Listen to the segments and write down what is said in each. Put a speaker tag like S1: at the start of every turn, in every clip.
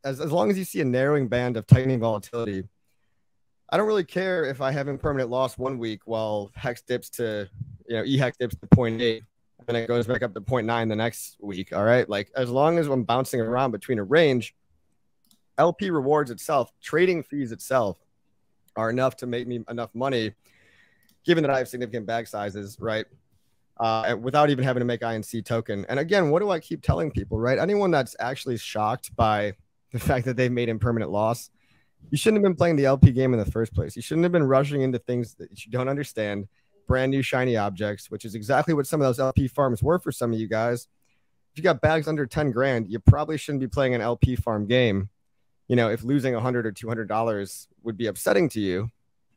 S1: as long as you see a narrowing band of tightening volatility, I don't really care if I have impermanent loss 1 week while hex dips to, EHEX dips to 0.8 and it goes back up to 0.9 the next week. All right. Like as long as I'm bouncing around between a range, LP rewards itself, trading fees itself are enough to make me enough money, given that I have significant bag sizes, right? Without even having to make INC token. And again, what do I keep telling people, right? Anyone that's actually shocked by the fact that they've made impermanent loss, you shouldn't have been playing the LP game in the first place. You shouldn't have been rushing into things that you don't understand, brand new shiny objects, which is exactly what some of those LP farms were for some of you guys. If you got bags under 10 grand, you probably shouldn't be playing an LP farm game. If losing $100 or $200 would be upsetting to you,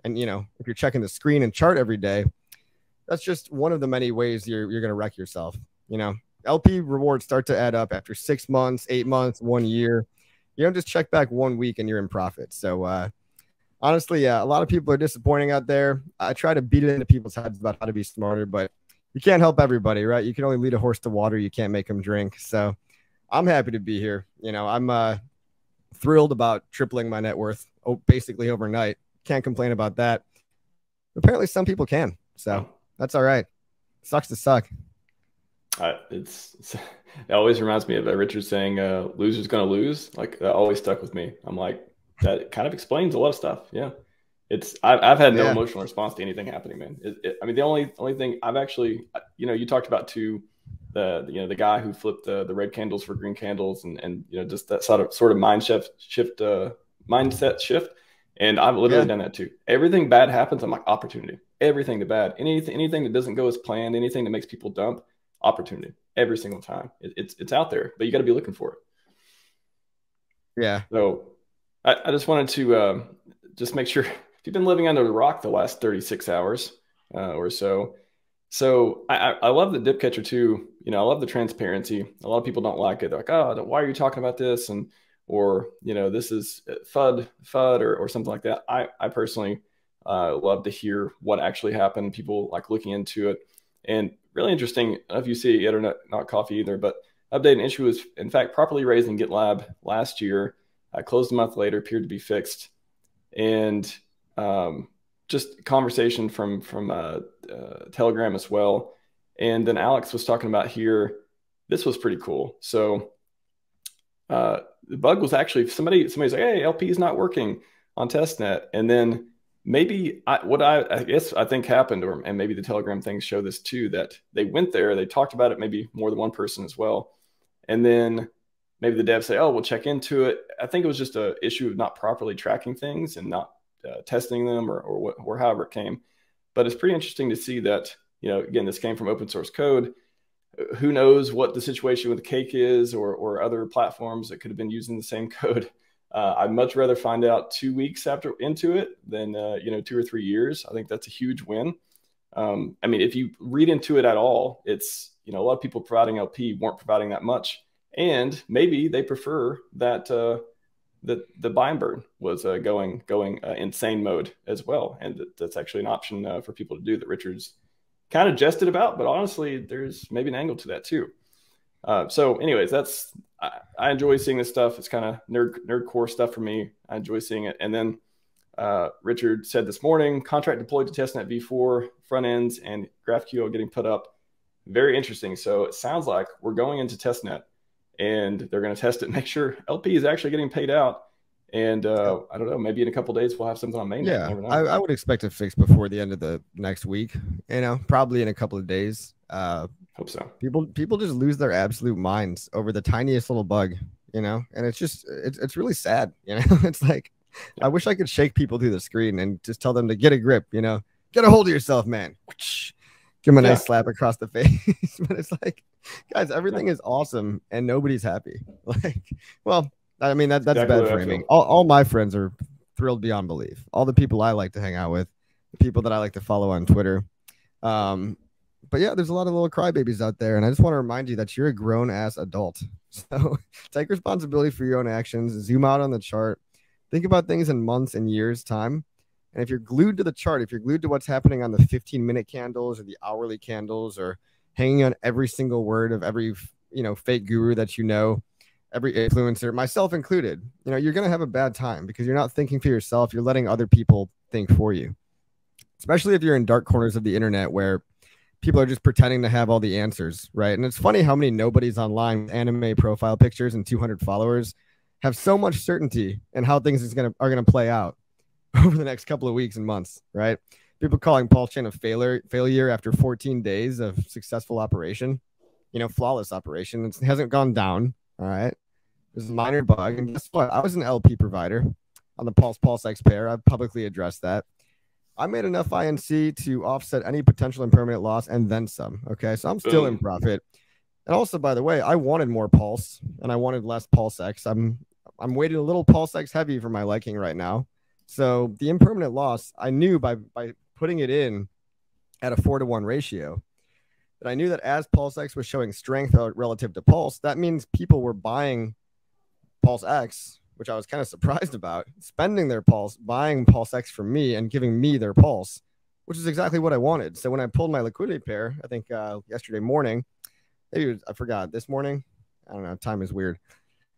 S1: and if you're checking the screen and chart every day, that's just one of the many ways you're going to wreck yourself. LP rewards start to add up after 6 months, 8 months, 1 year. You don't just check back 1 week and you're in profit. So honestly, yeah, a lot of people are disappointing out there. I try to beat it into people's heads about how to be smarter, but you can't help everybody, right? You can only lead a horse to water. You can't make him drink. So I'm happy to be here. I'm thrilled about tripling my net worth basically overnight. Can't complain about that. Apparently some people can. So that's all right. Sucks to suck.
S2: It always reminds me of Richard saying, loser's going to lose. Like that always stuck with me. I'm like, that kind of explains a lot of stuff. Yeah. I've had no emotional response to anything happening, man. I mean, the only thing I've actually, you talked about too, the guy who flipped the red candles for green candles and just that sort of mindset shift. And I've literally done that too. Everything bad happens. I'm like, opportunity. Everything the bad, anything that doesn't go as planned, anything that makes people dump, opportunity every single time. It's out there, but you got to be looking for it.
S1: Yeah.
S2: So I just wanted to just make sure, if you've been living under the rock the last 36 hours or so. So I love the dip catcher too. I love the transparency. A lot of people don't like it. They're like, oh, why are you talking about this? Or this is FUD or something like that. I personally love to hear what actually happened. People like looking into it. And really interesting, I don't know if you see it yet or not coffee either, but update and issue was in fact properly raised in GitLab last year. Closed a month later, appeared to be fixed. And just conversation from Telegram as well. And then Alex was talking about here, this was pretty cool. So the bug was actually somebody's like, hey, LP is not working on testnet. And then maybe I guess I think happened, and maybe the Telegram things show this too, that they went there, they talked about it, maybe more than one person as well. And then maybe the devs say, oh, we'll check into it. I think it was just an issue of not properly tracking things and not testing them or however it came. But it's pretty interesting to see that, again, this came from open source code. Who knows what the situation with the cake is or other platforms that could have been using the same code. I'd much rather find out 2 weeks into it than 2 or 3 years. I think that's a huge win. I mean, if you read into it at all, it's a lot of people providing LP weren't providing that much, and maybe they prefer that the buy and burn was going insane mode as well, and that's actually an option for people to do that Richard's kind of jested about, but honestly, there's maybe an angle to that too. So anyways, I enjoy seeing this stuff. It's kind of nerd core stuff for me. I enjoy seeing it. And then Richard said this morning, contract deployed to testnet v4, front ends and GraphQL getting put up. Very interesting. So it sounds like we're going into testnet and they're going to test it, make sure LP is actually getting paid out. And I don't know, maybe in a couple of days we'll have something on mainnet.
S1: Yeah, I would expect a fix before the end of the next week. Probably in a couple of days.
S2: Hope so.
S1: People just lose their absolute minds over the tiniest little bug, and it's really sad. It's like, I wish I could shake people through the screen and just tell them to get a grip, get a hold of yourself, man. Give them a nice slap across the face. But it's like, guys, everything is awesome and nobody's happy. Like, well, I mean, that's exactly bad framing. All my friends are thrilled beyond belief. All the people I like to hang out with, the people that I like to follow on Twitter. But yeah, there's a lot of little crybabies out there. And I just want to remind you that you're a grown ass adult. So take responsibility for your own actions, zoom out on the chart, think about things in months and years time. And if you're glued to the chart, if you're glued to what's happening on the 15-minute candles or the hourly candles or hanging on every single word of every, fake guru that every influencer, myself included, you know, you're going to have a bad time because you're not thinking for yourself. You're letting other people think for you, especially if you're in dark corners of the internet where people are just pretending to have all the answers, right? And it's funny how many nobodies online with anime profile pictures and 200 followers have so much certainty in how things are going to play out over the next couple of weeks and months, right? People calling PulseChain a failure after 14 days of successful operation, you know, flawless operation. It hasn't gone down. All right. There's a minor bug. And guess what? I was an LP provider on the PulseX pair. I've publicly addressed that. I made enough INC to offset any potential impermanent loss and then some. Okay. So I'm still in profit. And also, by the way, I wanted more Pulse and I wanted less PulseX. I'm weighted a little PulseX heavy for my liking right now. So the impermanent loss, I knew by putting it in at a 4-to-1 ratio, that I knew that as PulseX was showing strength relative to Pulse, that means people were buying PulseX, which I was kind of surprised about, spending their Pulse, buying PulseX from me and giving me their Pulse, which is exactly what I wanted. So when I pulled my liquidity pair, I think yesterday morning, maybe it was, I forgot, this morning, I don't know, time is weird.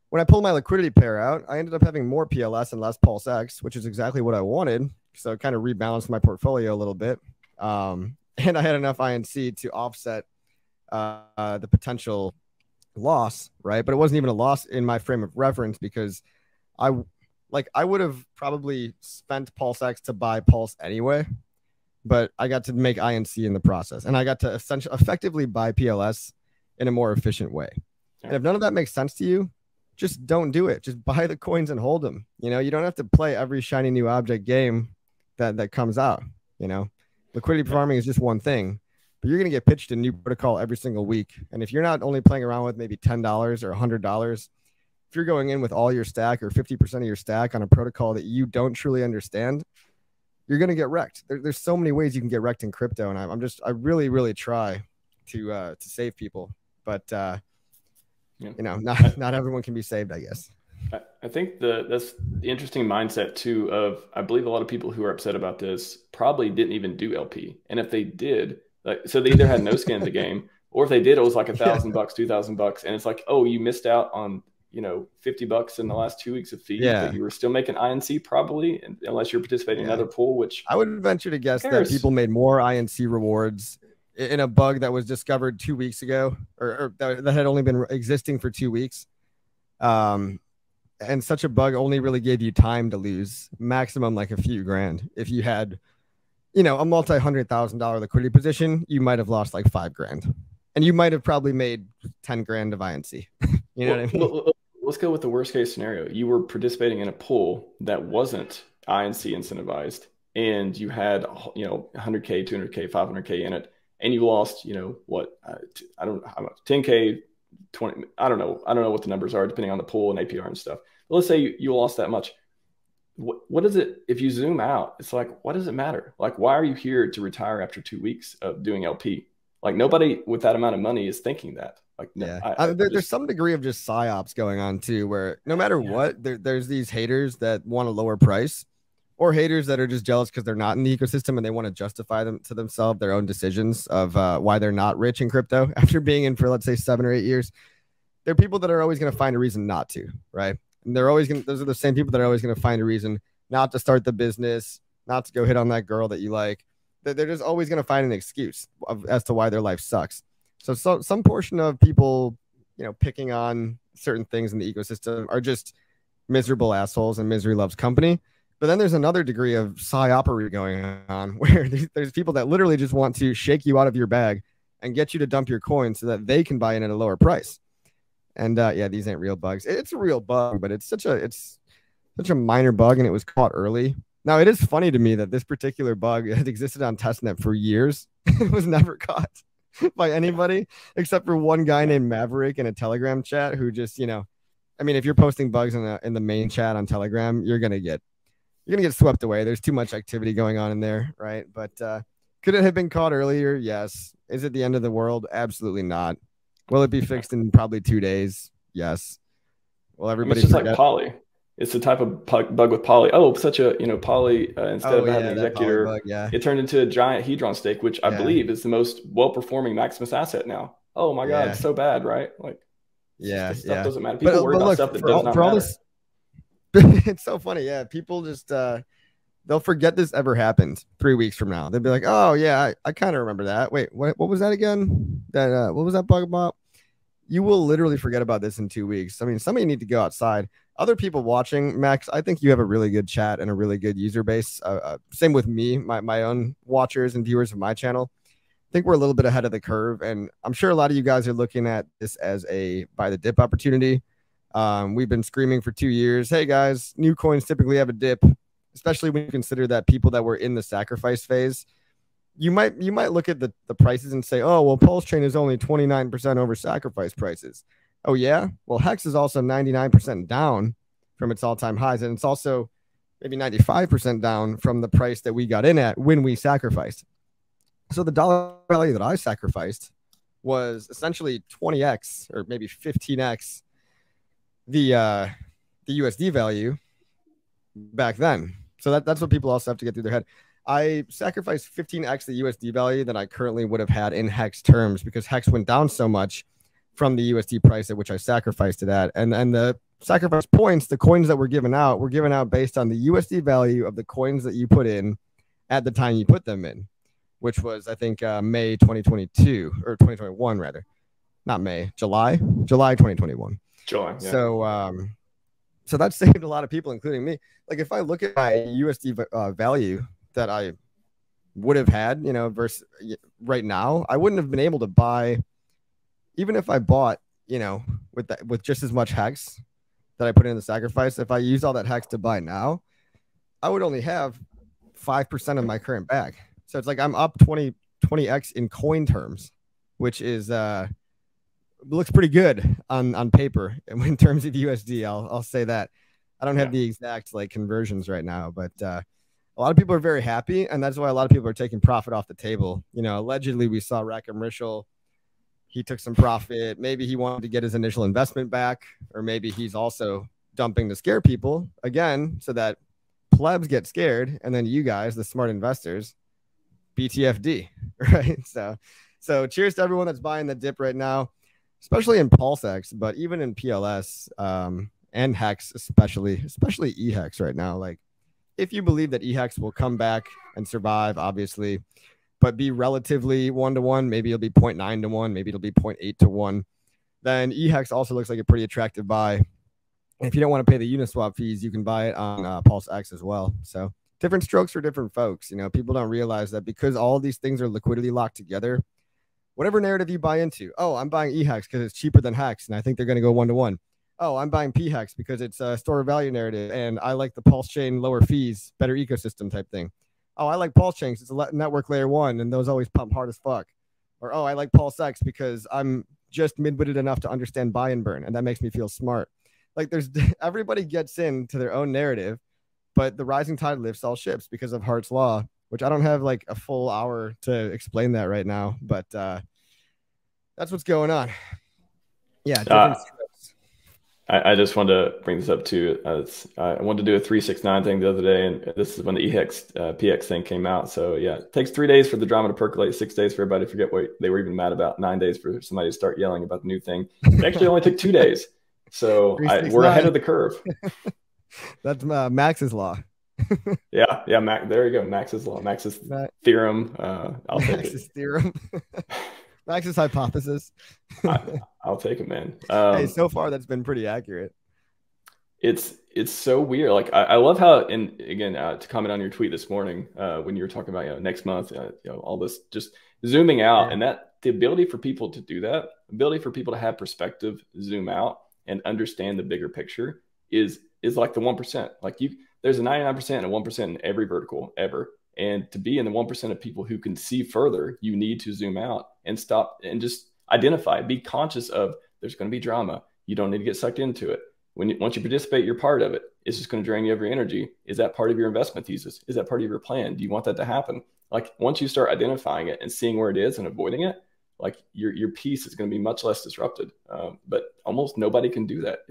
S1: When I pulled my liquidity pair out, I ended up having more PLS and less PulseX, which is exactly what I wanted. So it kind of rebalanced my portfolio a little bit. And I had enough INC to offset the potential loss, right? But it wasn't even a loss in my frame of reference because I would have probably spent PulseX to buy Pulse anyway, but I got to make INC in the process. And I got to effectively buy PLS in a more efficient way. And if none of that makes sense to you, just don't do it. Just buy the coins and hold them. You know, you don't have to play every shiny new object game that comes out. You know, liquidity farming is just one thing, but you're going to get pitched a new protocol every single week. And if you're not only playing around with maybe $10 or $100, if you're going in with all your stack or 50% of your stack on a protocol that you don't truly understand, you're going to get wrecked. There's so many ways you can get wrecked in crypto. And I really, really try to save people, but you know, not everyone can be saved, I guess.
S2: I think that's the interesting mindset too of, I believe a lot of people who are upset about this probably didn't even do LP. And if they did, like, so they either had no skin in the game, or if they did, it was like $1,000, $2,000. And it's like, oh, you missed out on, you know, $50 in the last 2 weeks of fees, but you were still making INC probably, unless you're participating in another pool, which
S1: I would venture to guess that people made more INC rewards in a bug that was discovered 2 weeks ago, or that had only been existing for 2 weeks. And such a bug only really gave you time to lose, maximum like a few grand. If you had, you know, a multi-$100,000 liquidity position, you might have lost like $5 grand, and you might have probably made 10 grand of INC. You know what I mean?
S2: Let's go with the worst case scenario. You were participating in a pool that wasn't INC incentivized, and you had, you know, 100K, 200K, 500K in it, and you lost, you know, what, I don't know how much, 10K, 20, I don't know what the numbers are depending on the pool and APR and stuff. But let's say you lost that much. What is it, if you zoom out, it's like, what does it matter? Like, why are you here to retire after 2 weeks of doing LP? Like, nobody with that amount of money is thinking that. Like, no,
S1: there's some degree of just psyops going on too, where no matter what, there's these haters that want a lower price, or haters that are just jealous because they're not in the ecosystem and they want to justify them to themselves their own decisions of why they're not rich in crypto after being in for, let's say, 7 or 8 years. They're people that are always going to find a reason not to, right? And they're always going to, those are the same people that are always going to find a reason not to start the business, not to go hit on that girl that you like. They're just always going to find an excuse as to why their life sucks. So some portion of people, you know, picking on certain things in the ecosystem are just miserable assholes, and misery loves company. But then there's another degree of psyopery going on where there's people that literally just want to shake you out of your bag and get you to dump your coin so that they can buy in at a lower price. And yeah, these ain't real bugs. It's a real bug, but it's such a minor bug, and it was caught early. Now, it is funny to me that this particular bug had existed on Testnet for years. It was never caught by anybody except for one guy named Maverick in a Telegram chat who just, you know, I mean, if you're posting bugs in the main chat on Telegram, you're gonna get swept away. There's too much activity going on in there, right? But could it have been caught earlier? Yes. Is it the end of the world? Absolutely not. Will it be fixed in probably 2 days? Yes. Well, everybody,
S2: it's just like Poly. It's the type of bug with Poly. Oh, such a, you know, Poly, instead of having an executor, bug, it turned into a giant Hedron stake, which I believe is the most well-performing Maximus asset now. Oh my God, it's so bad, right? Like,
S1: Yeah,
S2: this stuff
S1: yeah.
S2: doesn't matter. People worry about
S1: look,
S2: stuff that does not
S1: for all
S2: matter.
S1: this, it's so funny. Yeah, people just they'll forget this ever happened 3 weeks from now. They'll be like, oh yeah, I kind of remember that. Wait, what was that again? That what was that bug about? You will literally forget about this in 2 weeks. I mean, somebody need to go outside. Other people watching, Max, I think you have a really good chat and a really good user base. Same with me, my own watchers and viewers of my channel. I think we're a little bit ahead of the curve, and I'm sure a lot of you guys are looking at this as a buy the dip opportunity. We've been screaming for 2 years, hey guys, new coins typically have a dip, especially when you consider that people that were in the sacrifice phase, you might look at the prices and say, oh, well, PulseChain is only 29% over sacrifice prices. Oh yeah, well, Hex is also 99% down from its all-time highs, and it's also maybe 95% down from the price that we got in at when we sacrificed. So the dollar value that I sacrificed was essentially 20x or maybe 15x the USD value back then. So that's what people also have to get through their head. I sacrificed 15x the USD value that I currently would have had in Hex terms because Hex went down so much from the USD price at which I sacrificed it at. And the sacrifice points, the coins that were given out based on the USD value of the coins that you put in at the time you put them in, which was, I think, May 2022 or 2021, rather. Not May, July 2021.
S2: July, yeah.
S1: So that saved a lot of people, including me. Like if I look at my USD value that I would have had, you know, versus right now, I wouldn't have been able to buy, even if I bought, you know, with just as much Hex that I put in the sacrifice. If I use all that Hex to buy now, I would only have 5% of my current bag. So it's like I'm up 20x in coin terms, which is looks pretty good on paper in terms of USD. I'll say that. I don't have the exact like conversions right now, but a lot of people are very happy, and that's why a lot of people are taking profit off the table. You know, allegedly we saw RHMax. He took some profit. Maybe he wanted to get his initial investment back, or maybe he's also dumping to scare people again, so that plebs get scared, and then you guys, the smart investors, BTFD, right? So cheers to everyone that's buying the dip right now, especially in PulseX, but even in PLS and Hex, especially eHex right now. Like, if you believe that eHex will come back and survive, obviously, but be relatively 1-to-1, maybe it'll be 0.9 to 1, maybe it'll be 0.8 to 1, then eHex also looks like a pretty attractive buy. And if you don't want to pay the Uniswap fees, you can buy it on PulseX as well. So different strokes for different folks. You know, people don't realize that because all of these things are liquidity locked together, whatever narrative you buy into, oh, I'm buying eHex because it's cheaper than Hex, and I think they're going to go 1-to-1. Oh, I'm buying pHex because it's a store of value narrative, and I like the PulseChain lower fees, better ecosystem type thing. Oh, I like PulseChain because it's a network layer 1, and those always pump hard as fuck. Or, oh, I like PulseX because I'm just mid-witted enough to understand buy and burn, and that makes me feel smart. Like, everybody gets into their own narrative, but the rising tide lifts all ships because of Hart's Law, which I don't have like a full hour to explain that right now, but that's what's going on. Yeah.
S2: I just wanted to bring this up too. I wanted to do a 369 thing the other day, and this is when the eHex PX thing came out. So yeah, it takes 3 days for the drama to percolate, 6 days for everybody to forget what they were even mad about, 9 days for somebody to start yelling about the new thing. It actually only took 2 days. So we're ahead of the curve.
S1: That's Max's law.
S2: yeah, there you go. Max's law, Max's theorem. I'll take it.
S1: Max's theorem. Max's hypothesis.
S2: I'll take it, man.
S1: Hey, so far that's been pretty accurate.
S2: It's so weird. Like I love how, and again, to comment on your tweet this morning when you were talking about next month, all this just zooming out, and that the ability for people to do that, ability for people to have perspective, zoom out, and understand the bigger picture is like the 1%. Like there's a 99% and a 1% in every vertical ever. And to be in the 1% of people who can see further, you need to zoom out and stop and just identify, be conscious of there's going to be drama. You don't need to get sucked into it. Once you participate, you're part of it. It's just going to drain you of your energy. Is that part of your investment thesis? Is that part of your plan? Do you want that to happen? Like once you start identifying it and seeing where it is and avoiding it, like your peace is going to be much less disrupted. But almost nobody can do that.